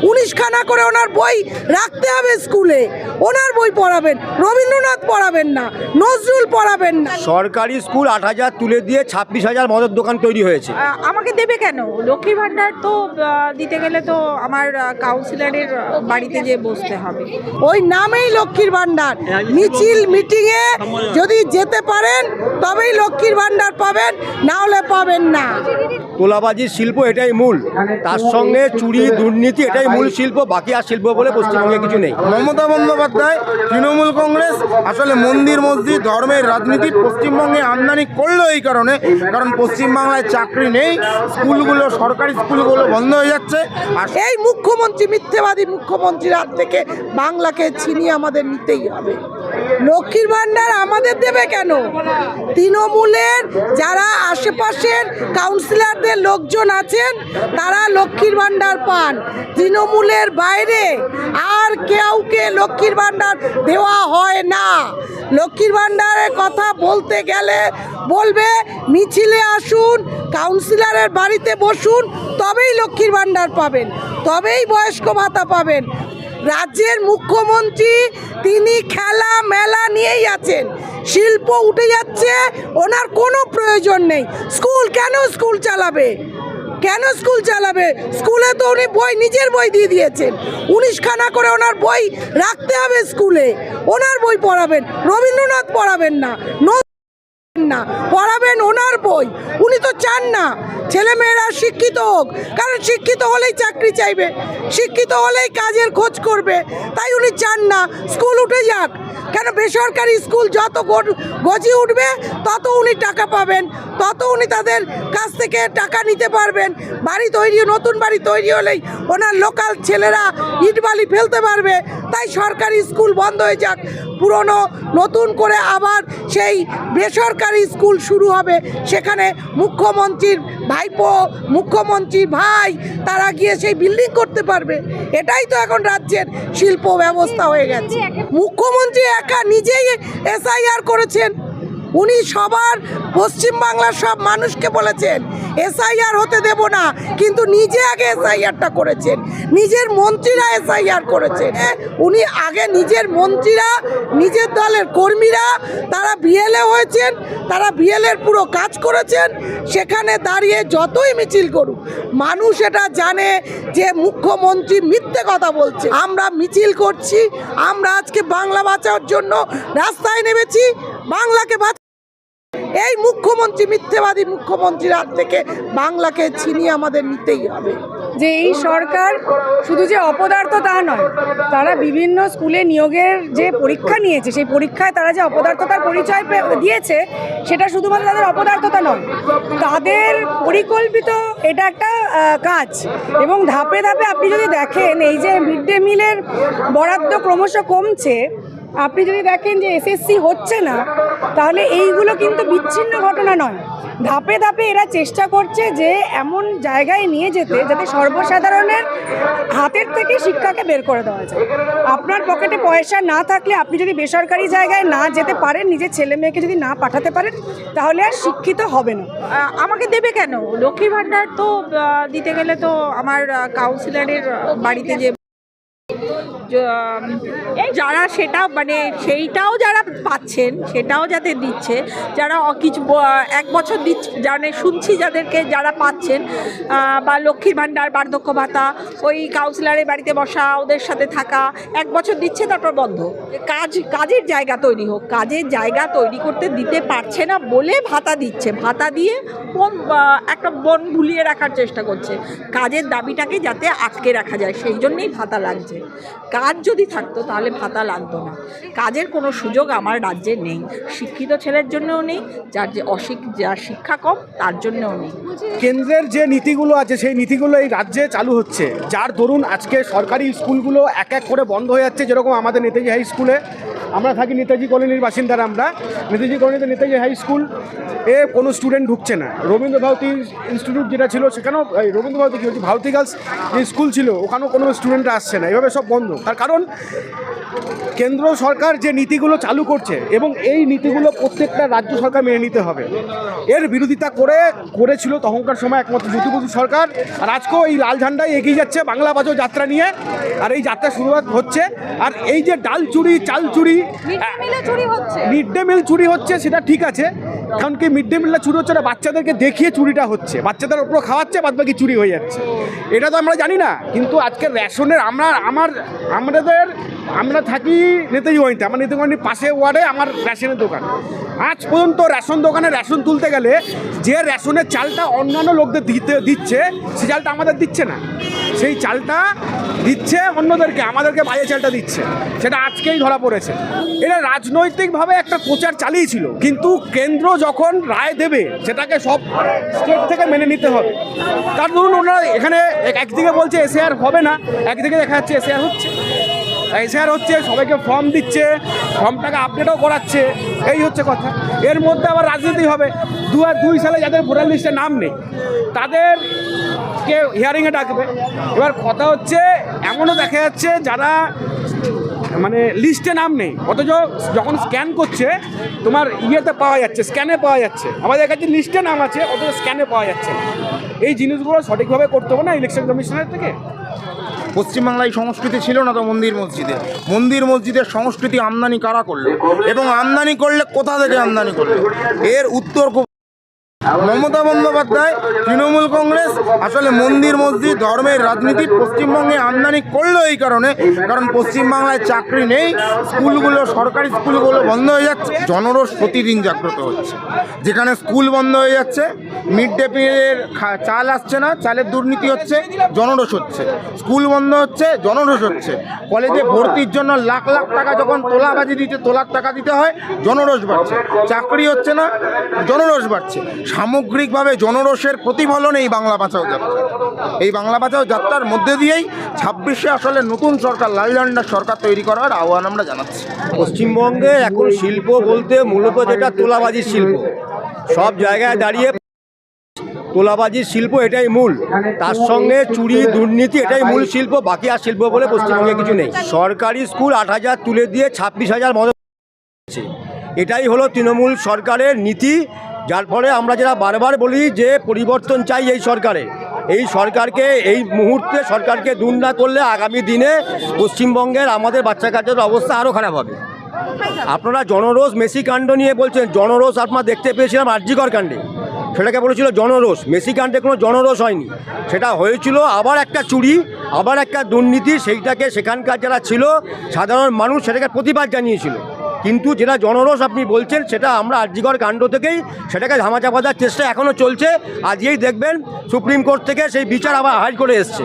19খানা করে ওনার বই রাখতে হবে স্কুলে। ওনার বই পড়াবেন, রবীন্দ্রনাথ পড়াবেন না, নজরুল পড়াবেন না। সরকারি স্কুল 8,000 তুলে দিয়ে 26,000 মদের দোকান তৈরি হয়েছে। আমাকে দেবে কেন? লক্ষ্মীর ভাণ্ডার তো দিতে গেলে তো আমার কাউন্সিলরের বাড়িতে যেয়ে বসতে হবে। ওই নামেই লক্ষ্মীর ভাণ্ডার। মিছিল মিটিংয়ে যদি যেতে পারেন তবেই লক্ষ্মীর ভাণ্ডার পাবেন, না হলে পাবেন না। তোলাবাজির শিল্প এটাই মূল, তার সঙ্গে চুরি দুর্নীতি এটাই মূল শিল্প, বাকি আর শিল্প বলে পশ্চিমবঙ্গে কিছু নেই। মমতা বন্দ্যোপাধ্যায় তৃণমূল কংগ্রেস আসলে মন্দির মসজিদ ধর্মের রাজনীতি পশ্চিমবঙ্গে আমদানি করলো এই কারণে, কারণ পশ্চিমবাংলায় চাকরি নেই, স্কুলগুলো সরকারি স্কুলগুলো বন্ধ হয়ে যাচ্ছে। আর এই মুখ্যমন্ত্রী মিথ্যেবাদী মুখ্যমন্ত্রীর হাত থেকে বাংলাকে ছিনিয়ে আমাদের নিতেই হবে। লক্ষ্মীর ভাণ্ডার আমাদের দেবে কেন? তৃণমূলের যারা আশেপাশের কাউন্সিলরদের লোকজন আছেন তারা লক্ষ্মীর ভাণ্ডার পান। তৃণমূলের বাইরে আর কাউকে লক্ষ্মীর ভাণ্ডার দেওয়া হয় না। লক্ষ্মীর ভাণ্ডারের কথা বলতে গেলে বলবে মিছিলে আসুন, কাউন্সিলরের বাড়িতে বসুন, তবেই লক্ষ্মীর ভাণ্ডার পাবেন, তবেই বয়স্ক ভাতা পাবেন। রাজ্যের মুখ্যমন্ত্রী তিনি খেলা মেলা নিয়েই আছেন, শিল্প উঠে যাচ্ছে, ওনার কোনো প্রয়োজন নেই। স্কুল কেন স্কুল চালাবে? কেন স্কুল চালাবে? স্কুলে তো উনি বই নিজের বই দিয়ে দিয়েছেন। 19খানা করে ওনার বই রাখতে হবে স্কুলে। ওনার বই পড়াবেন, রবীন্দ্রনাথ পড়াবেন না, না পড়াবেন ওনার বই। উনি তো চান না ছেলেমেয়েরা শিক্ষিত হোক, কারণ শিক্ষিত হলেই চাকরি চাইবে, শিক্ষিত হলেই কাজের খোঁজ করবে, তাই উনি চান না স্কুল উঠে যাক। কেন? বেসরকারি স্কুল যত গজিয়ে উঠবে তত উনি টাকা পাবেন, তত উনি তাদের কাছ থেকে টাকা নিতে পারবেন। বাড়ি তৈরি, নতুন বাড়ি তৈরি হলেই ওনার লোকাল ছেলেরা ইট বালি ফেলতে পারবে। তাই সরকারি স্কুল বন্ধ হয়ে যাক, পুরনো নতুন করে আবার সেই বেসরকারি স্কুল শুরু হবে। সেখানে মুখ্যমন্ত্রীর ভাইপো, মুখ্যমন্ত্রীর ভাই তারা গিয়ে সেই বিল্ডিং করতে পারবে। এটাই তো এখন রাজ্যের শিল্প ব্যবস্থা হয়ে গেছে। মুখ্যমন্ত্রী একা নিজেই এসআইআর করেছেন। উনি সবার পশ্চিমবাংলার সব মানুষকে বলেছেন এসআইআর হতে দেব না, কিন্তু নিজে আগে এসআইআরটা করেছেন, নিজের মন্ত্রীরা এসআইআর করেছেন। উনি আগে নিজের মন্ত্রীরা, নিজের দলের কর্মীরা তারা বিএলএ হয়েছেন, তারা বিএলএর পুরো কাজ করেছেন। সেখানে দাঁড়িয়ে যতই মিছিল করুক মানুষ এটা জানে যে মুখ্যমন্ত্রী মিথ্যে কথা বলছে। আমরা মিছিল করছি, আমরা আজকে বাংলা বাঁচানোর জন্য রাস্তায় নেমেছি, বাংলাকে এই মুখ্যমন্ত্রী মিথ্যেবাদী মুখ্যমন্ত্রীর হাত থেকে বাংলাকে ছিনিয়ে আমাদের নিতেই হবে। যে এই সরকার শুধু যে অপদার্থ তা নয়, তারা বিভিন্ন স্কুলে নিয়োগের যে পরীক্ষা নিয়েছে সেই পরীক্ষায় তারা যে অপদার্থতার পরিচয় দিয়েছে সেটা শুধুমাত্র তাদের অপদার্থতা নয়, তাদের পরিকল্পিত এটা একটা কাজ। এবং ধাপে ধাপে আপনি যদি দেখেন এই যে মিড ডে মিলের বরাদ্দ ক্রমশ কমছে, আপনি যদি দেখেন যে এসএসসি হচ্ছে না, তাহলে এইগুলো কিন্তু বিচ্ছিন্ন ঘটনা নয়। ধাপে ধাপে এরা চেষ্টা করছে যে এমন জায়গায় নিয়ে যেতে যাতে সর্বসাধারণের হাতের থেকে শিক্ষাকে বের করে দেওয়া যায়। আপনার পকেটে পয়সা না থাকলে আপনি যদি বেসরকারি জায়গায় না যেতে পারেন, নিজের ছেলে মেয়েকে যদি না পাঠাতে পারেন, তাহলে আর শিক্ষিত হবে না। আমাকে দেবে কেন? লক্ষ্মীর ভাণ্ডার তো দিতে গেলে তো আমার কাউন্সিলরের বাড়িতে যে যারা সেটা মানে সেইটাও যারা পাচ্ছেন সেটাও যাতে দিচ্ছে, যারা কিছু 1 বছর দিচ্ছে জানে শুনছি যাদেরকে যারা পাচ্ছেন, বা লক্ষ্মীর ভাণ্ডার, বার্ধক্য ভাতা, ওই কাউন্সিলরের বাড়িতে বসা, ওদের সাথে থাকা, 1 বছর দিচ্ছে তারপর বন্ধ। কাজের জায়গা তৈরি হোক, কাজের জায়গা তৈরি করতে দিতে পারছে না বলে ভাতা দিচ্ছে, ভাতা দিয়ে একটা বন ভুলিয়ে রাখার চেষ্টা করছে। কাজের দাবিটাকে যাতে আটকে রাখা যায় সেই জন্যেই ভাতা লাগছে। কাজ যদি থাকতো তাহলে ভাতা লাগতো না। কাজের কোনো সুযোগ আমার রাজ্যে নেই, শিক্ষিত ছেলের জন্যও নেই, যার শিক্ষা কম তার জন্যও নেই। কেন্দ্রের যে নীতিগুলো আছে সেই নীতিগুলো এই রাজ্যে চালু হচ্ছে, যার দরুন আজকে সরকারি স্কুলগুলো এক এক করে বন্ধ হয়ে যাচ্ছে। যেরকম আমাদের নেতাজি হাই স্কুলে, আমরা থাকি নেতাজি কলোনির বাসিন্দারা, আমরা নেতাজি কলোনিতে নেতাজি হাই স্কুল কোনো স্টুডেন্ট ঢুকছে না। রবীন্দ্র ভারতী ইনস্টিটিউট যেটা ছিল সেখানেও রবীন্দ্র ভারতী কি হচ্ছে, ভারতী গার্লস যে স্কুল ছিল ওখানেও কোনো স্টুডেন্টরা আসছে না। এভাবে সব বন্ধ। তার কারণ কেন্দ্র সরকার যে নীতিগুলো চালু করছে এবং এই নীতিগুলো প্রত্যেকটা রাজ্য সরকার মেনে নিতে হবে। এর বিরোধিতা করেছিল তখনকার সময় একমাত্র জ্যোতিবসু সরকার, আর আজকেও এই লাল ঝান্ডায় এগিয়ে যাচ্ছে বাংলা বাঁচাও যাত্রা নিয়ে। আর এই যাত্রা শুরুয়াত হচ্ছে। আর এই যে ডাল চুরি, চাল চুরি, মিড ডে মিল চুরি হচ্ছে, সেটা ঠিক আছে, কারণ কি মিড ডে মিলটা চুরি হচ্ছে না, বাচ্চাদেরকে দেখিয়ে চুরিটা হচ্ছে, বাচ্চাদের ওপর খাওয়াচ্ছে, বাদ বাকি চুরি হয়ে যাচ্ছে। এটা তো আমরা জানি না, কিন্তু আজকে রেশনের আমরা থাকি নেতাজি ওয়াইতে, আমার নেতাজি ওয়াইনের পাশে ওয়ার্ডে আমার রেশনের দোকান। আজ পর্যন্ত রেশন দোকানে রেশন তুলতে গেলে যে রেশনের চালটা অন্যান্য লোকদের দিচ্ছে, সেই চালটা আমাদের দিচ্ছে না, সেই চালটা দিচ্ছে অন্যদেরকে, আমাদেরকে বাইরে চালটা দিচ্ছে। সেটা আজকেই ধরা পড়েছে। এটা রাজনৈতিকভাবে একটা প্রচার চালিয়েছিল, কিন্তু কেন্দ্র যখন রায় দেবে সেটাকে সব স্টেট থেকে মেনে নিতে হবে। তার ধরুন ওনারা এখানে একদিকে বলছে এসআর হবে না, একদিকে দেখা যাচ্ছে এসআর হচ্ছে, সবাইকে ফর্ম দিচ্ছে, ফর্মটাকে আপডেটও করাচ্ছে, এই হচ্ছে কথা। এর মধ্যে আবার রাজনীতি হবে। 2002 সালে যাদের ভোটার লিস্টে নাম নেই তাদেরকে হিয়ারিংয়ে ডাকবে। এবার কথা হচ্ছে এমনও দেখা যাচ্ছে যারা মানে লিস্টে নাম নেই, অথচ যখন স্ক্যান করছে তোমার ইয়েতে পাওয়া যাচ্ছে, স্ক্যানে পাওয়া যাচ্ছে। আমাদের কাছে লিস্টে নাম আছে, অথচ স্ক্যানে পাওয়া যাচ্ছে। এই জিনিসগুলো সঠিকভাবে করতে হবে না ইলেকশন কমিশনের থেকে। পশ্চিমবাংলায় সংস্কৃতি ছিল না তো মন্দির মসজিদের সংস্কৃতি আমদানি কারা করলো, এবং আমদানি করলে কোথা থেকে আমদানি করলো? এর উত্তর মমতা বন্দ্যোপাধ্যায়, তৃণমূল কংগ্রেস আসলে মন্দির মসজিদ ধর্মের রাজনীতি পশ্চিমবঙ্গে আমদানি করলো এই কারণে, কারণ পশ্চিমবাংলায় চাকরি নেই, স্কুলগুলো, সরকারি স্কুলগুলো বন্ধ হয়ে যাচ্ছে, জনরোষ প্রতিদিন জাগ্রত হচ্ছে। যেখানে স্কুল বন্ধ হয়ে যাচ্ছে, মিড ডে মিলের চাল আসছে না, চালের দুর্নীতি হচ্ছে, জনরোষ হচ্ছে, স্কুল বন্ধ হচ্ছে, জনরোষ হচ্ছে, কলেজে ভর্তির জন্য লাখ লাখ টাকা যখন তোলার টাকা দিতে হয়, জনরোষ বাড়ছে, চাকরি হচ্ছে না, জনরোষ বাড়ছে। সামগ্রিকভাবে জনরোষের প্রতিফলন এই বাংলা বাঁচাও যাত্রা। এই বাংলা বাঁচাও যাত্রার মধ্যে দিয়েই 26-এ আসলে নতুন সরকার, লাল ঝান্ডার সরকার তৈরি করার আহ্বান আমরা জানাচ্ছি। পশ্চিমবঙ্গে এখন শিল্প বলতে মূলত যেটা তোলাবাজির শিল্প, সব জায়গায় দাঁড়িয়ে তোলাবাজির শিল্প এটাই মূল, তার সঙ্গে চুরি দুর্নীতি এটাই মূল শিল্প, বাকি আর শিল্প বলে পশ্চিমবঙ্গে কিছু নেই। সরকারি স্কুল 8,000 তুলে দিয়ে 26,000 মদত, এটাই হলো তৃণমূল সরকারের নীতি। যার ফলে আমরা যারা বারবার বলি যে পরিবর্তন চাই এই সরকারকে এই মুহূর্তে সরকারকে দূর না করলে আগামী দিনে পশ্চিমবঙ্গের আমাদের বাচ্চা কাচ্চাদের অবস্থা আরও খারাপ হবে। আপনারা জনরোষ মেসি কাণ্ড নিয়ে বলছেন, জনরোষ আপনারা দেখতে পেয়েছিলাম আরজিকর কাণ্ডে, সেটাকে বলেছিল জনরোষ। মেসি কাণ্ডে কোনো জনরোষ হয়নি, সেটা হয়েছিল আবার একটা চুরি, আবার একটা দুর্নীতি, সেইটাকে সেখানকার যারা ছিল সাধারণ মানুষ সেটাকে প্রতিবাদ জানিয়েছিল। কিন্তু যেটা জনরোষ আপনি বলছেন সেটা আমরা আরজিকর কাণ্ড থেকেই সেটাকে ধামাচাপা দেওয়ার চেষ্টা এখনও চলছে। আজকেই দেখবেন সুপ্রিম কোর্ট থেকে সেই বিচার আবার হাইড করে এসছে।